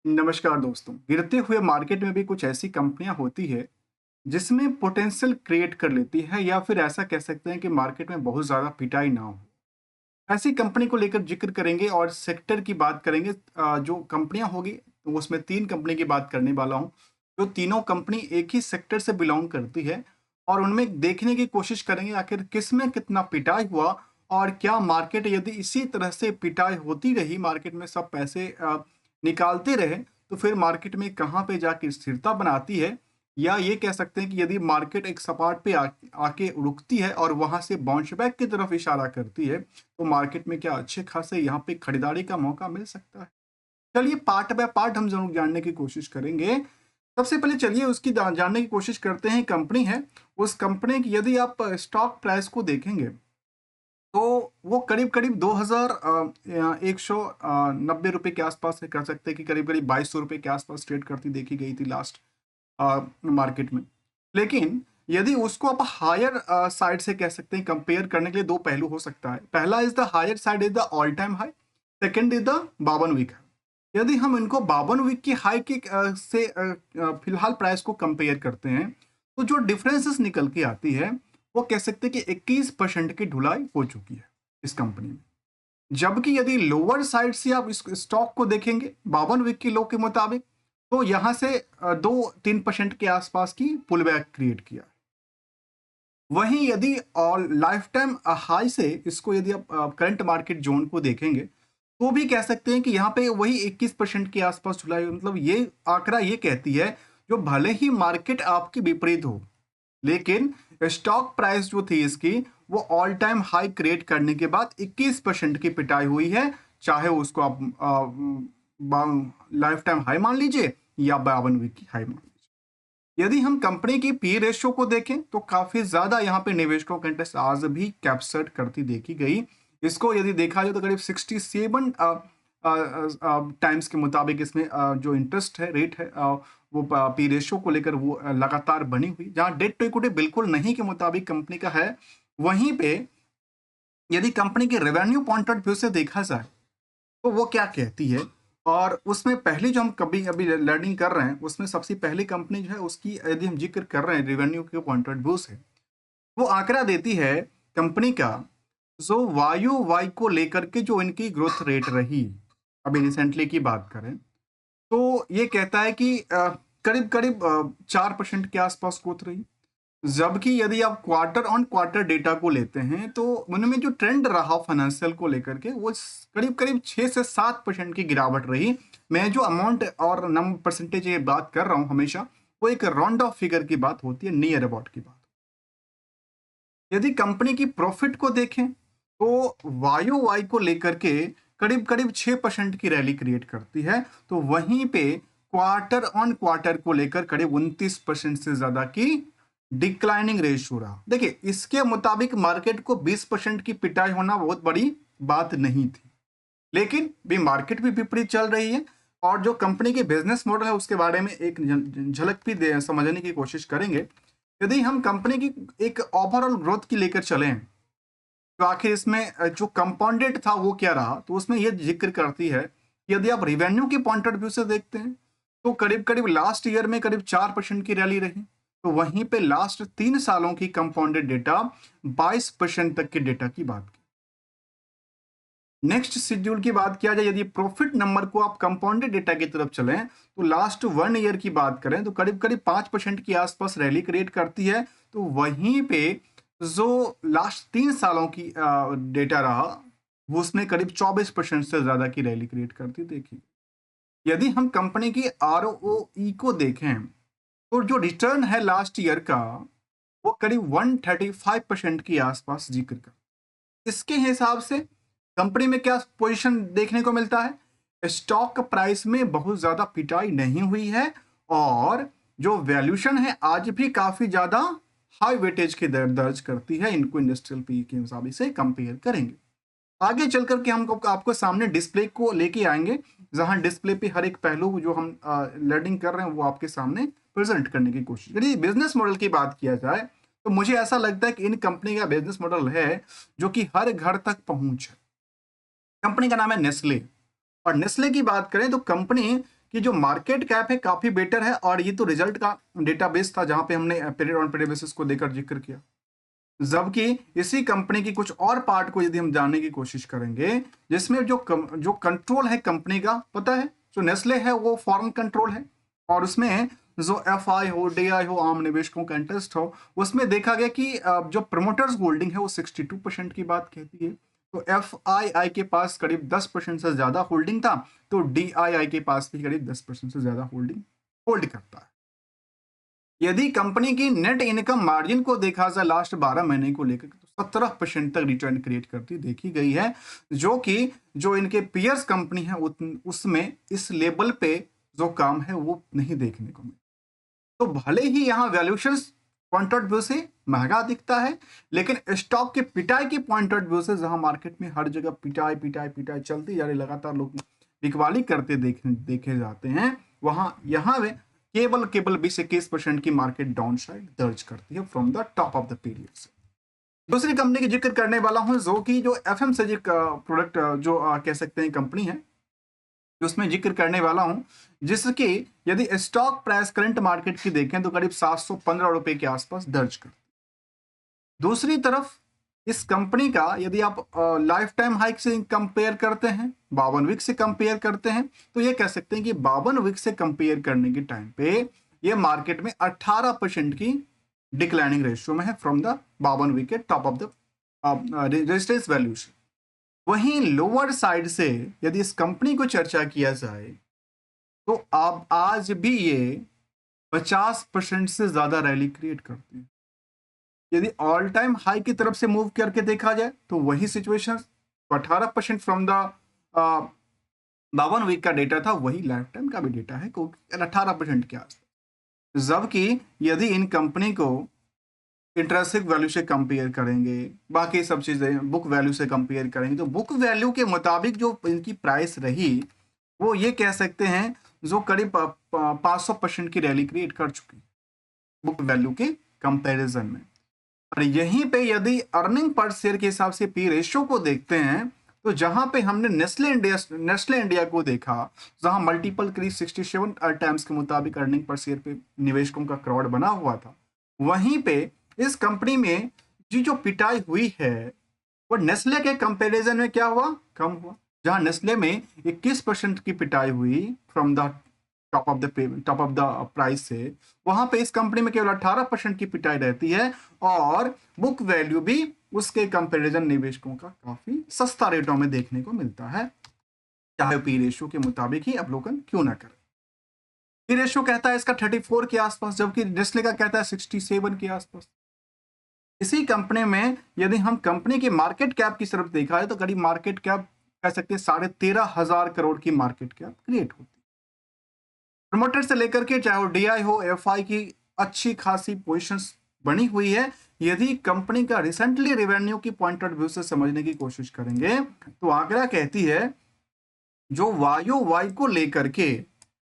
नमस्कार दोस्तों। गिरते हुए मार्केट में भी कुछ ऐसी कंपनियां होती है जिसमें पोटेंशियल क्रिएट कर लेती है, या फिर ऐसा कह सकते हैं कि मार्केट में बहुत ज्यादा पिटाई ना हो। ऐसी कंपनी को लेकर जिक्र करेंगे और सेक्टर की बात करेंगे। जो कंपनियां होगी तो उसमें तीन कंपनी की बात करने वाला हूं, जो तीनों कंपनी एक ही सेक्टर से बिलोंग करती है। और उनमें देखने की कोशिश करेंगे आखिर किस में कितना पिटाई हुआ, और क्या मार्केट यदि इसी तरह से पिटाई होती रही, मार्केट में सब पैसे निकालते रहे, तो फिर मार्केट में कहाँ पे जाके स्थिरता बनाती है। या ये कह सकते हैं कि यदि मार्केट एक सपाट पे आके रुकती है और वहां से बाउंस बैक की तरफ इशारा करती है, तो मार्केट में क्या अच्छे खासे यहाँ पे खरीदारी का मौका मिल सकता है। चलिए पार्ट बाय पार्ट हम जरूर जानने की कोशिश करेंगे। सबसे पहले चलिए उसकी जानने की कोशिश करते हैं। कंपनी है, उस कंपनी की यदि आप स्टॉक प्राइस को देखेंगे तो वो करीब करीब 2190 रुपए के आसपास है, कह सकते हैं कि करीब करीब 2200 रुपए के आसपास ट्रेड करती देखी गई थी लास्ट मार्केट में। लेकिन यदि उसको आप हायर साइड से कह सकते हैं, कंपेयर करने के लिए दो पहलू हो सकता है। पहला is the higher side is the all time high, second is the 52 week. यदि हम इनको 52 वीक की हाई के से फिलहाल प्राइस को कंपेयर करते हैं, तो जो डिफरेंसेस निकल के आती है वो कह सकते हैं कि 21% की ढुलाई हो चुकी है इस कंपनी में। जबकि यदि लोअर साइड से आप इस स्टॉक को देखेंगे 52 वीक की लो के मुताबिक, तो यहां से 2-3% के आसपास की पुल बैक क्रिएट किया। वहीं यदि और लाइफ टाइम हाई से इसको यदि आप करंट मार्केट जोन को देखेंगे, तो भी कह सकते हैं कि यहाँ पे वही 21% के आसपास जुलाई, मतलब ये आंकड़ा ये कहती है, जो भले ही मार्केट आपकी विपरीत हो, लेकिन स्टॉक प्राइस जो थी इसकी, वो ऑल टाइम हाई क्रिएट करने के बाद 21% की पिटाई हुई है। चाहे उसको आप लाइफ टाइम हाई मान लीजिए या 52 वीक की हाई मान लीजिए। यदि हम कंपनी की पी रेशियो को देखें तो काफी ज्यादा यहाँ पे निवेशकों का इंटरेस्ट आज भी कैप्चर करती देखी गई। इसको यदि देखा जाए तो करीब 67 टाइम्स के मुताबिक इसमें जो इंटरेस्ट है, रेट है, वो पी रेशियो को लेकर वो लगातार बनी हुई, जहां डेट टू इक्विटी बिल्कुल नहीं के मुताबिक कंपनी का है। वहीं पे यदि कंपनी के रेवेन्यू पॉइंट ऑफ व्यू से देखा जाए तो वो क्या कहती है, और उसमें पहली जो हम कभी अभी लर्निंग कर रहे हैं, उसमें सबसे पहली कंपनी जो है उसकी यदि हम जिक्र कर रहे हैं रेवेन्यू के पॉइंट ऑफ व्यू से, वो आंकड़ा देती है कंपनी का, जो वायु वाई को लेकर के जो इनकी ग्रोथ रेट रही, अभी रिसेंटली की बात करें, तो ये कहता है कि करीब करीब 4% के आसपास ग्रोथ रही। जबकि यदि आप क्वार्टर ऑन क्वार्टर डेटा को लेते हैं, तो उनमें जो ट्रेंड रहा फाइनेंशियल को लेकर के, वो करीब करीब 6 से 7% की गिरावट रही। मैं जो अमाउंट और नंबर परसेंटेज ये बात कर रहा हूं हमेशा, वो एक राउंड ऑफ फिगर की बात होती है, नियर अबाउट की बात। यदि कंपनी की प्रॉफिट को देखें तो वायु वाई को लेकर के करीब करीब 6% की रैली क्रिएट करती है, तो वहीं पे क्वार्टर ऑन क्वार्टर को लेकर करीब 29% से ज्यादा की डिक्लाइनिंग रेशियो रहा। देखिए, इसके मुताबिक मार्केट को 20% की पिटाई होना बहुत बड़ी बात नहीं थी, लेकिन भी मार्केट भी विपरीत चल रही है। और जो कंपनी के बिजनेस मॉडल है उसके बारे में एक झलक भी समझने की कोशिश करेंगे। यदि हम कंपनी की एक ओवरऑल ग्रोथ की लेकर चलें, तो आखिर इसमें जो कंपाउंडेड था वो क्या रहा, तो उसमें यह जिक्र करती है कि यदि आप रिवेन्यू की पॉइंट ऑफ व्यू से देखते हैं, तो करीब करीब लास्ट ईयर में करीब 4% की रैली रही। तो वहीं पे लास्ट 3 सालों की कंपाउंडेड डेटा 22% तक के डेटा की बात की। नेक्स्ट शेड्यूल की बात किया जाए, यदि प्रॉफिट नंबर को आप कंपाउंडेड डेटा की तरफ चलें, तो लास्ट 1 ईयर की बात करें तो करीब करीब 5% के आसपास रैली क्रिएट करती है। तो वहीं पे जो लास्ट 3 सालों की डेटा रहा, वो उसमें करीब 24% से ज्यादा की रैली क्रिएट करती देखी। यदि हम कंपनी की आरओई को देखें, तो जो रिटर्न है लास्ट ईयर का, वो करीब 135% के आसपास जिक्र कर। इसके हिसाब से कंपनी में क्या पोजीशन देखने को मिलता है, स्टॉक प्राइस में बहुत ज्यादा पिटाई नहीं हुई है, और जो वैल्यूशन है आज भी काफी ज्यादा हाई वेटेज की दर दर्ज करती है। इनको इंडस्ट्रियल पी के हिसाब से कंपेयर करेंगे। आगे चल करके हम आपको सामने डिस्प्ले को लेके आएंगे, जहां डिस्प्ले पे हर एक पहलू जो हम लर्निंग कर रहे हैं वो आपके सामने प्रेजेंट करने की कोशिश करिए। बिजनेस मॉडल की बात किया जाए, तो मुझे ऐसा लगता है कि इन कंपनी का बिजनेस मॉडल है जो कि हर घर तक पहुंच है। कंपनी का नाम है नेस्ले। और नेस्ले की बात करें तो कंपनी कि जो मार्केट कैप है काफी बेटर है, और ये तो रिजल्ट का डेटाबेस था जहां पे हमने पीरियड ऑन पीरियड बेसिस को देकर जिक्र किया। जबकि इसी कंपनी की कुछ और पार्ट को यदि हम जानने की कोशिश करेंगे, जिसमें जो कंट्रोल है कंपनी का, पता है जो नेस्ले है वो फॉरेन कंट्रोल है, और उसमें जो एफ आई हो, डी आई हो, आम निवेशकों का इंटरेस्ट हो, उसमें देखा गया कि जो प्रमोटर्स होल्डिंग है वो 62% की बात कहती है। तो एफ आई आई के पास करीब 10% से ज्यादा होल्डिंग था, तो डी आई आई के पास भी करीब 10% से ज्यादा होल्डिंग होल्ड करता है। यदि कंपनी की नेट इनकम मार्जिन को देखा जाए लास्ट 12 महीने को लेकर, तो 17% तक रिटर्न क्रिएट करती देखी गई है, जो कि जो इनके पियर्स कंपनी है उसमें इस लेवल पे जो काम है वो नहीं देखने को मिला। तो भले ही यहाँ वैल्यूएशन पॉइंट ऑफ व्यू से महंगा दिखता है, लेकिन स्टॉक के पिटाई की पॉइंट ऑफ व्यू से जहां मार्केट में हर जगह पिटाई पिटाई पिटाई चलती जा रही, लगातार लोग बिकवाली करते देखे जाते हैं, वहां यहाँ में केवल केवल 20-21% की मार्केट डाउन साइड दर्ज करती है from the top of the period से। दूसरी कंपनी की जिक्र करने वाला हूं, जो एफएमसीजी प्रोडक्ट जो कह सकते हैं कंपनी है, उसमें जिक्र करने वाला हूं, जिसकी यदि स्टॉक प्राइस करंट मार्केट की देखें तो करीब 715 रुपए के आसपास दर्ज कर। दूसरी तरफ इस कंपनी का यदि आप लाइफ टाइम हाइक से कंपेयर करते हैं, 52 वीक से कंपेयर करते हैं, तो ये कह सकते हैं कि 52 वीक से कंपेयर करने के टाइम पे ये मार्केट में 18% की डिक्लाइनिंग रेशियो में है फ्रॉम द 52 वीक के top of the resistance valuation. वहीं लोअर साइड से यदि इस कंपनी को चर्चा किया जाए, तो आप आज भी ये 50% से ज्यादा रैली क्रिएट करती है। यदि ऑल टाइम हाई की तरफ से मूव करके देखा जाए तो वही सिचुएशन, 18% फ्रॉम द 52 वीक का डेटा था, वही लाइफ टाइम का भी डेटा है, 18% के आसपास। जबकि यदि इन कंपनी को इंट्रिंसिक वैल्यू से कंपेयर करेंगे, बाकी सब चीजें बुक वैल्यू से कंपेयर करेंगे, तो बुक वैल्यू के मुताबिक जो इनकी प्राइस रही, वो ये कह सकते हैं जो करीब 500% की रैली क्रिएट कर चुकी बुक वैल्यू के कंपैरिजन में। और यहीं पे यदि अर्निंग पर शेयर के हिसाब से पी रेशियो को देखते हैं, तो जहां पे हमने नेस्ले इंडिया को देखा, जहां मल्टीपल करीब 67 टाइम्स के मुताबिक अर्निंग पर शेयर पे निवेशकों का क्राउड बना हुआ था, वहीं पे इस कंपनी में जो पिटाई हुई है वो नेस्ले के कंपैरिजन में क्या हुआ, कम हुआ। जहां नेस्ले में 21% की पिटाई हुई from the top of the price से, वहां पे इस कंपनी में केवल 18% की पिटाई रहती है, और बुक वैल्यू भी उसके कंपैरिजन निवेशकों का काफी सस्ता रेटों में देखने को मिलता है, चाहे पी रेशियो के मुताबिक ही अवलोकन क्यों ना करें। पी रेशियो कहता है इसका 34 के आसपास, जबकि नेस्ले का कहता है 67 के आसपास। इसी कंपनी में यदि हम कंपनी की मार्केट कैप की तरफ देखा है, तो करीब मार्केट कैप कह सकते हैं 13,500 करोड़ की मार्केट कैप क्रिएट होती है। प्रमोटर से लेकर के चाहे वो डीआई हो, एफआई की अच्छी खासी पोजीशंस बनी हुई है। यदि कंपनी का रिसेंटली रेवेन्यू की पॉइंट ऑफ व्यू से समझने की कोशिश करेंगे, तो आंकड़ा कहती है जो वायु वाई को लेकर के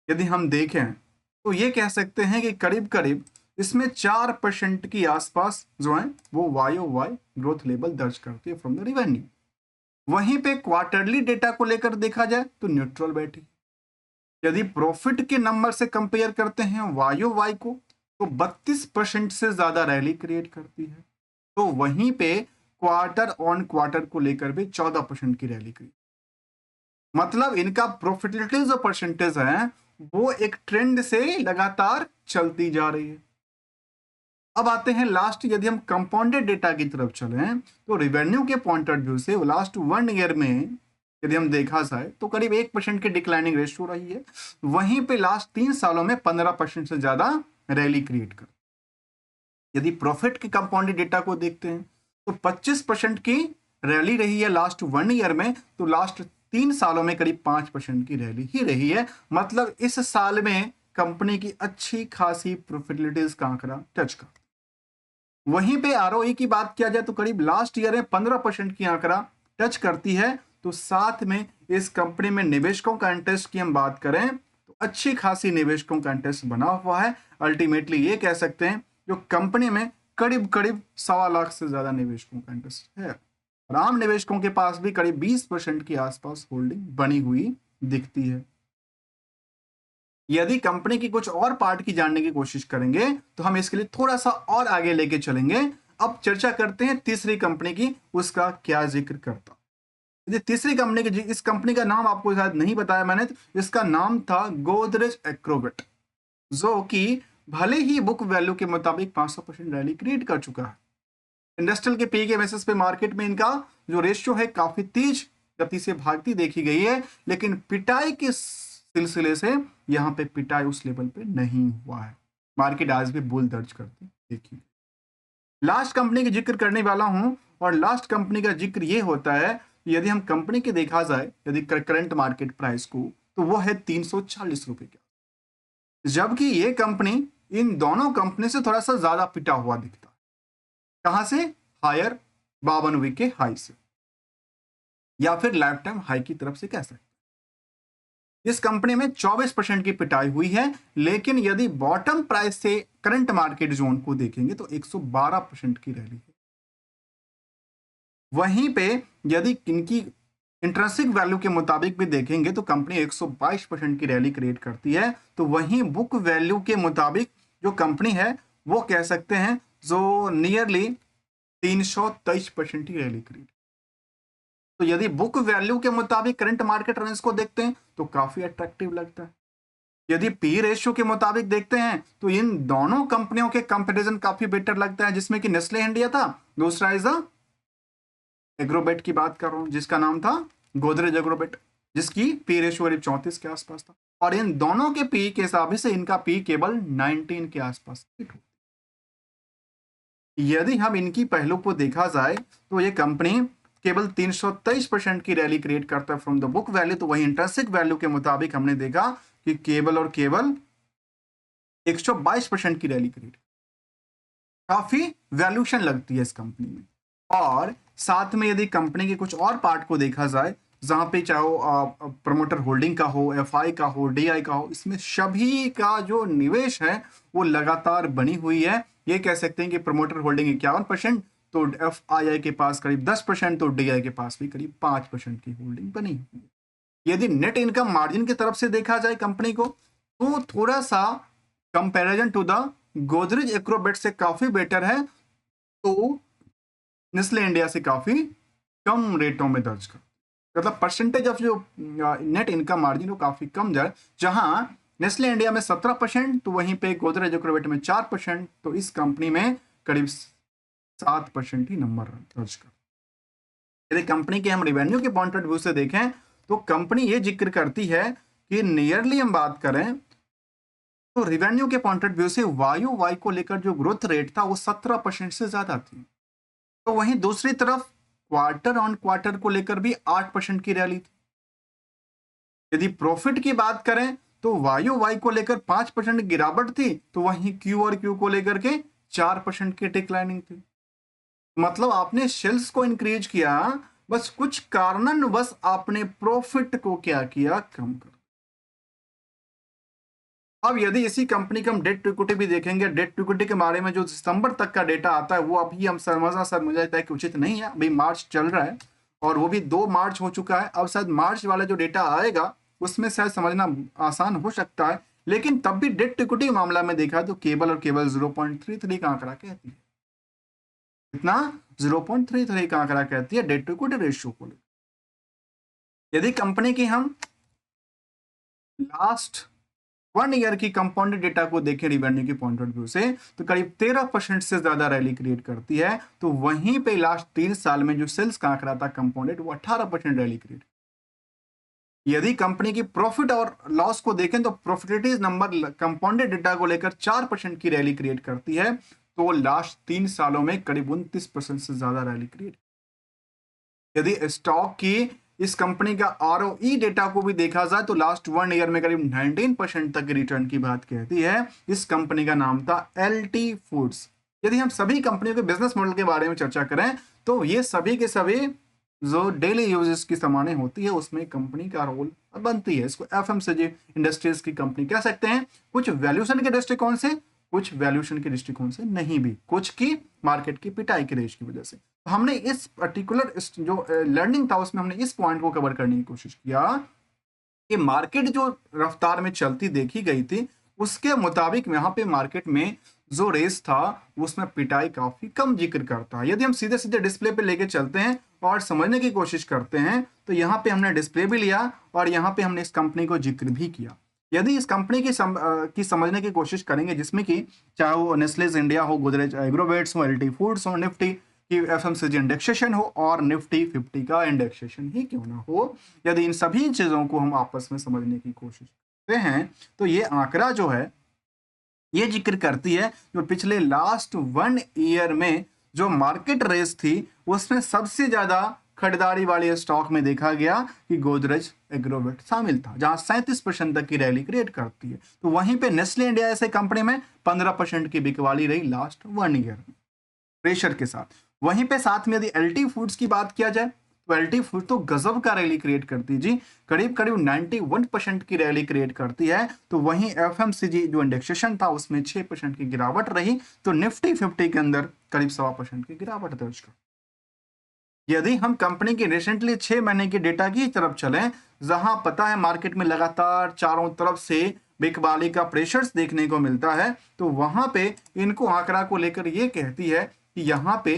यदि हम देखें, तो ये कह सकते हैं कि करीब करीब इसमें 4% की आसपास जो है वो वायु वाई ग्रोथ लेवल दर्ज करती है फ्रॉम द रेवेन्यू। वहीं पे क्वार्टरली डेटा को लेकर देखा जाए तो न्यूट्रल बैठी। यदि प्रॉफिट के नंबर से कंपेयर करते हैं वायु वाई को, तो 32% से ज्यादा रैली क्रिएट करती है। तो वहीं पे क्वार्टर ऑन क्वार्टर को लेकर भी 14% की रैली क्रिएट, मतलब इनका प्रॉफिटेबिलिटी जो परसेंटेज है वो एक ट्रेंड से लगातार चलती जा रही है। अब आते हैं लास्ट, यदि हम कंपाउंडेड डेटा की तरफ चलें, तो रेवेन्यू के पॉइंट ऑफ व्यू से लास्ट 1 ईयर में यदि हम देखा जाए तो करीब 1% की डिक्लाइनिंग रेशियो रही है। वहीं पे लास्ट 3 सालों में 15% से ज्यादा रैली क्रिएट कर। यदि प्रॉफिट के कंपाउंडेड डेटा को देखते हैं तो 25% की रैली रही है लास्ट 1 ईयर में, तो लास्ट 3 सालों में करीब 5% की रैली ही रही है। मतलब इस साल में कंपनी की अच्छी खासी प्रॉफिटेबिलिटीज का आंकड़ा टच कर। वहीं पे आरओई की बात किया जाए तो करीब लास्ट ईयर में 15% की आंकड़ा टच करती है। तो साथ में इस कंपनी में निवेशकों का इंटरेस्ट की हम बात करें तो अच्छी खासी निवेशकों का इंटरेस्ट बना हुआ है। अल्टीमेटली ये कह सकते हैं जो कंपनी में करीब करीब 1.25 लाख से ज्यादा निवेशकों का इंटरेस्ट है, और आम निवेशकों के पास भी करीब 20% के आसपास होल्डिंग बनी हुई दिखती है। यदि कंपनी की कुछ और पार्ट की जानने की कोशिश करेंगे तो हम इसके लिए थोड़ा सा और आगे लेके चलेंगे। अब चर्चा करते हैं तीसरी कंपनी की, उसका क्या जिक्र करता। ये तीसरी कंपनी की, इस कंपनी का नाम आपको शायद नहीं बताया मैंने, तो इसका नाम था गोदरेज एक्रोवेट, जो कि भले ही बुक वैल्यू के मुताबिक 500% रैली क्रिएट कर चुका है। इंडस्ट्रियल के पी के बेसिस पे मार्केट में इनका जो रेशियो है काफी तेज गति से भागती देखी गई है, लेकिन पिटाई के सिलसिले से यहाँ पे पिटाई उस लेवल पे नहीं हुआ है। मार्केट आज भी बुल दर्ज करती देखी। लास्ट कंपनी का जिक्र करने वाला हूं, और लास्ट कंपनी का जिक्र ये होता है, यदि हम कंपनी के देखा जाए यदि करंट मार्केट प्राइस को, तो वो है 340 रुपए का, जबकि ये कंपनी इन दोनों कंपनी से थोड़ा सा ज्यादा पिटा हुआ दिखता है। कहां से? हायर 52 के हाई से, या फिर लाइफ टाइम हाई की तरफ से कह सकते हैं। इस कंपनी में 24% की पिटाई हुई है, लेकिन यदि बॉटम प्राइस से करंट मार्केट जोन को देखेंगे तो 112% की रैली है। वहीं पे यदि इनकी इंट्रिंसिक वैल्यू के मुताबिक भी देखेंगे तो कंपनी 122% की रैली क्रिएट करती है। तो वहीं बुक वैल्यू के मुताबिक जो कंपनी है वो कह सकते हैं जो नियरली 323% की रैली क्रिएट। तो यदि बुक वैल्यू के मुताबिक करंट मार्केट रेंज को देखते हैं तो काफी अट्रैक्टिव लगता है। यदि पी रेशियो के मुताबिक देखते हैं तो इन दोनों कंपनियों के कंपैरिजन काफी बेटर लगता है, जिसमें कि नेस्ले इंडिया था, दूसरा इज एग्रोबेट की बात कर रहा हूं जिसका नाम था गोदरेज एग्रोबेट, जिसकी पी रेशियो करीब 34 के आसपास था, और इन दोनों के पी के हिसाब से इनका पी केवल 19 के आसपास। यदि हम इनकी पहलू को देखा जाए तो ये कंपनी केवल 323% की रैली क्रिएट करता है फ्रॉम द बुक वैल्यू, तो वही इंट्रिंसिक वैल्यू के मुताबिक हमने देखा कि केवल और केवल 122% की रैली क्रिएट, काफी वैल्यूशन लगती है इस कंपनी में। और साथ में यदि कंपनी के कुछ और पार्ट को देखा जाए, जहां पे चाहे प्रमोटर होल्डिंग का हो, एफआई का हो, डीआई का हो, इसमें सभी का जो निवेश है वो लगातार बनी हुई है। ये कह सकते हैं कि प्रमोटर होल्डिंग 51%, तो एफआईआई के पास करीब 10%, तो डीआई के पास भी करीब 5% की होल्डिंग बनी हुई है। यदि नेट इनकम मार्जिन की तरफ से देखा जाए कंपनी को, तो थोड़ा सा comparison to the Godrej acrobat से काफी बेटर है, तो नेस्ले इंडिया से काफी कम रेटों में दर्ज कर, मतलब परसेंटेज ऑफ जो नेट इनकम मार्जिन वो काफी कम दर, जहां नेस्ले इंडिया में 17%, तो वहीं पे गोदरेज एक्रोबेट में 4%, तो इस कंपनी में करीब 7% ही नंबर दर्ज कर। यदि कंपनी के हम रिवेन्यू के पॉइंट ऑफ व्यू से देखें तो कंपनी ये जिक्र करती है कि नियरली हम बात करें तो रिवेन्यू के पॉइंट ऑफ व्यू से वायु वाई को लेकर जो ग्रोथ रेट था वो 17% से ज्यादा थी। तो वहीं दूसरी तरफ क्वार्टर ऑन क्वार्टर को लेकर भी 8% की रैली थी। यदि प्रॉफिट की बात करें तो वायु वाई को लेकर 5% गिरावट थी, तो वहीं क्यू और क्यू को लेकर के 4% की डिक्लाइनिंग थी। मतलब आपने सेल्स को इंक्रीज किया, बस कुछ कारणन बस आपने प्रॉफिट को क्या किया, कम कर। अब यदि इसी कंपनी का हम डेट टू इक्विटी भी देखेंगे, डेट टू इक्विटी के बारे में जो दिसंबर तक का डेटा आता है वो अभी हम समझना मुझे लगता है कि उचित नहीं है। अभी मार्च चल रहा है और वो भी 2 मार्च हो चुका है। अब शायद मार्च वाला जो डेटा आएगा उसमें शायद समझना आसान हो सकता है, लेकिन तब भी डेट टू इक्विटी मामला में देखा तो केवल और केवल 0.33 का आंकड़ा कहती है। इतना 0.33 का आंकड़ा कहती है डेट टू इक्विटी रेशियो को लेकर। यदि कंपनी की हम लास्ट 1 ईयर की कंपाउंडेड डेटा को देखें रिवेन्यू के पॉइंट ऑफ व्यू से, तो करीब 13% से ज्यादा रैली क्रिएट करती है। तो वहीं पे लास्ट 3 साल में जो सेल्स का आंकड़ा था कंपाउंडेड, वो 18% रैली क्रिएट। यदि कंपनी की प्रॉफिट और लॉस को देखें तो प्रॉफिटेबिलिटी नंबर कंपाउंडेड डेटा को लेकर 4% की रैली क्रिएट करती है। तो लास्ट 3 सालों में करीब 29% से ज्यादा रैली क्रिएट। यदि स्टॉक की इस कंपनी का आरओई डेटा को भी देखा जाए तो लास्ट 1 ईयर में करीब 19% तक रिटर्न की बात कहती है। इस कंपनी का नाम था एलटी फूड्स। यदि हम सभी कंपनियों के बिजनेस मॉडल के बारे में चर्चा करें तो ये सभी के सभी जो डेली यूजेस की सामानें होती है उसमें कंपनी का रोल बनती है। इसको एफएमसीजी इंडस्ट्रीज की कंपनी कह सकते हैं, कुछ वैल्यूएशन के दृष्टिकोण से, कुछ वैल्यूएशन के दृष्टिकोण से नहीं भी, कुछ की मार्केट की पिटाई की रेंज की वजह से। हमने इस पर्टिकुलर जो लर्निंग था उसमें हमने इस पॉइंट को कवर करने की कोशिश किया कि मार्केट जो रफ्तार में चलती देखी गई थी उसके मुताबिक यहाँ पे मार्केट में जो रेस था उसमें पिटाई काफी कम जिक्र करता है। यदि हम सीधे सीधे डिस्प्ले पे लेके चलते हैं और समझने की कोशिश करते हैं तो यहाँ पे हमने डिस्प्ले भी लिया और यहाँ पे हमने इस कंपनी को जिक्र भी किया। यदि इस कंपनी की समझने की कोशिश करेंगे जिसमें कि चाहे वो नेस्लेज इंडिया हो, गोदरेज एग्रोवेट्स हो, एलटी फूड्स हो, निफ्टी की एफएमसीजी इंडेक्सेशन हो और निफ्टी 50 का इंडेक्सेशन ही क्यों ना हो, यदि इन सभी चीजों को हम आपस में समझने की कोशिश करते हैं तो ये आंकड़ा जो है ये जिक्र करती है जो पिछले लास्ट 1 ईयर में जो मार्केट रेस थी उसमें सबसे ज्यादा खरीदारी वाले स्टॉक में देखा गया कि गोदरेज एग्रोवेट शामिल था, जहां 37% तक की रैली क्रिएट करती है। तो वहीं पे नेस्ले इंडिया ऐसे कंपनी में 15% की बिकवाली रही लास्ट 1 ईयर में प्रेशर के साथ। वहीं पे साथ में यदि एलटी फूड्स की बात किया जाए तो एलटी फूड तो गजब का रैली क्रिएट करती है जी, करीब करीब 91% की रैली क्रिएट करती है। तो वहीं एफएमसीजी जो इंडेक्सेशन था उसमें 6% की गिरावट रही, तो निफ्टी 50 के अंदर करीब 1.25% की गिरावट दर्ज कर। यदि हम कंपनी की रिसेंटली 6 महीने की डेटा की तरफ चलें, जहां पता है मार्केट में लगातार चारों तरफ से बिकवाली का प्रेशर्स देखने को मिलता है, तो वहां पे इनको आंकड़ा को लेकर ये कहती है कि यहाँ पे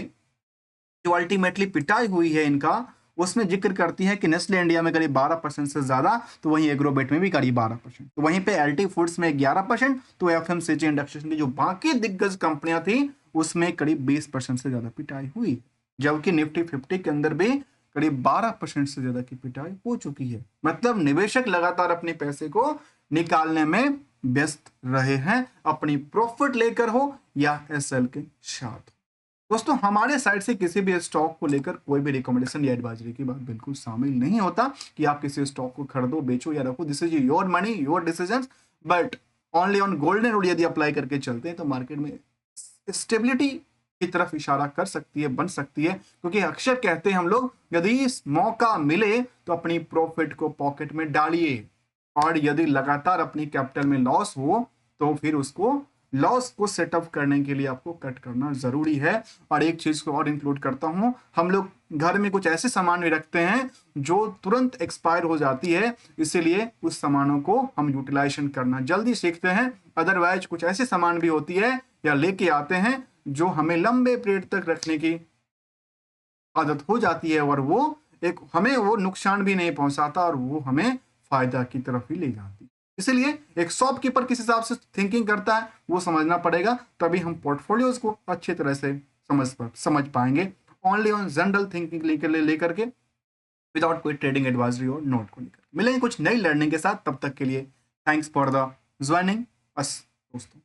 जो अल्टीमेटली पिटाई हुई है इनका उसमें जिक्र करती है कि नेस्ले इंडिया में करीब 12% से ज्यादा, तो वहीं एग्रोबेट में भी करीब 12%, तो वहीं पे एलटी फूड्स में 11%, तो एफएमसीजी इंडस्ट्रीज की जो बाकी दिग्गज कंपनियां थी उसमें करीब 20% से ज्यादा पिटाई हुई, जबकि निफ्टी 50 के अंदर भी करीब 12% से ज्यादा की पिटाई हो चुकी है। मतलब निवेशक लगातार अपने पैसे को निकालने में व्यस्त रहे हैं, अपनी प्रॉफिट लेकर हो या एसएल के साथ। दोस्तों हमारे साइड से किसी भी स्टॉक को लेकर कोई भी रिकमेंडेशन या एडवाइजरी की बात बिल्कुल शामिल नहीं होता कि आप किसी स्टॉक को खरीदो, बेचो या रखो। This is your money, your decisions, but only on golden rule यदि अप्लाई करके चलते हैं तो मार्केट में स्टेबिलिटी की तरफ इशारा कर सकती है, बन सकती है, क्योंकि अक्सर कहते हैं हम लोग यदि मौका मिले तो अपनी प्रॉफिट को पॉकेट में डालिए, और यदि लगातार अपनी कैपिटल में लॉस हो तो फिर उसको लॉस को सेटअप करने के लिए आपको कट करना जरूरी है। और एक चीज को और इंक्लूड करता हूं, हम लोग घर में कुछ ऐसे सामान भी रखते हैं जो तुरंत एक्सपायर हो जाती है, इसीलिए उस सामानों को हम यूटिलाइजेशन करना जल्दी सीखते हैं। अदरवाइज कुछ ऐसे सामान भी होती है या लेके आते हैं जो हमें लंबे पीरियड तक रखने की आदत हो जाती है और वो एक हमें वो नुकसान भी नहीं पहुंचाता और वो हमें फायदा की तरफ ही ले जाती है। इसलिए एक शॉपकीपर किस हिसाब से थिंकिंग करता है वो समझना पड़ेगा, तभी हम पोर्टफोलियोज को अच्छी तरह से समझ पाएंगे। ओनली ऑन जनरल थिंकिंग लेकर के, विदाउट कोई ट्रेडिंग एडवाइजरी और नोट को लेकर। मिलेंगे कुछ नई लर्निंग के साथ, तब तक के लिए thanks for the joining us दोस्तों।